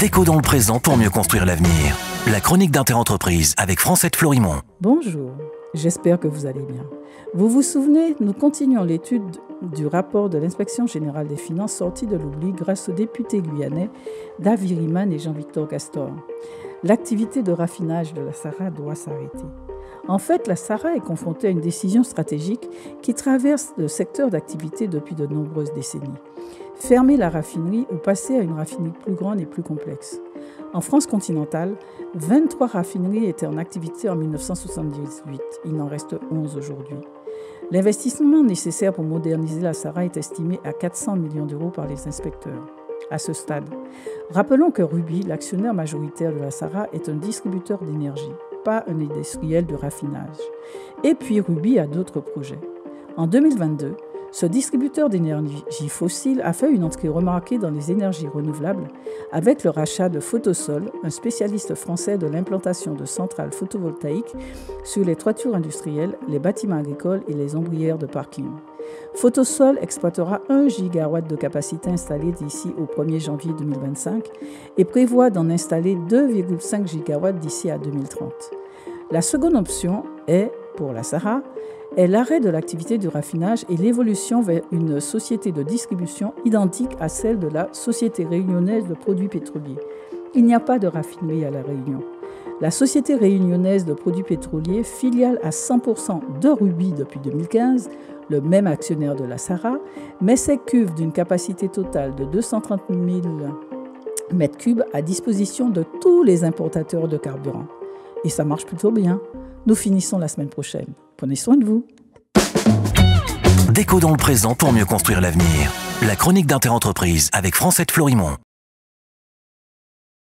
Déco dans le présent pour mieux construire l'avenir. La chronique d'Interentreprise avec Francette Florimond. Bonjour, j'espère que vous allez bien. Vous vous souvenez, nous continuons l'étude du rapport de l'Inspection générale des finances sorti de l'oubli grâce aux députés guyanais David Riman et Jean-Victor Castor. L'activité de raffinage de la Sahara doit s'arrêter. En fait, la Sahara est confrontée à une décision stratégique qui traverse le secteur d'activité depuis de nombreuses décennies. Fermer la raffinerie ou passer à une raffinerie plus grande et plus complexe. En France continentale, 23 raffineries étaient en activité en 1978. Il en reste 11 aujourd'hui. L'investissement nécessaire pour moderniser la Sahara est estimé à 400 millions d'euros par les inspecteurs. À ce stade, rappelons que Rubis, l'actionnaire majoritaire de la Sahara, est un distributeur d'énergie, pas un industriel de raffinage. Et puis Rubis a d'autres projets. En 2022, ce distributeur d'énergie fossile a fait une entrée remarquée dans les énergies renouvelables avec le rachat de Photosol, un spécialiste français de l'implantation de centrales photovoltaïques sur les toitures industrielles, les bâtiments agricoles et les ombrières de parking. Photosol exploitera 1 gigawatt de capacité installée d'ici au 1er janvier 2025 et prévoit d'en installer 2,5 gigawatts d'ici à 2030. La seconde option est, pour la Sahara, est l'arrêt de l'activité du raffinage et l'évolution vers une société de distribution identique à celle de la Société réunionnaise de produits pétroliers. Il n'y a pas de raffinerie à La Réunion. La Société réunionnaise de produits pétroliers, filiale à 100% de Rubis depuis 2015, le même actionnaire de la Sahara, met ses cuves d'une capacité totale de 230 000 m3 à disposition de tous les importateurs de carburant. Et ça marche plutôt bien. Nous finissons la semaine prochaine. Prenez soin de vous. Déco dans le présent pour mieux construire l'avenir. La chronique d'Interentreprise avec Francette Florimond.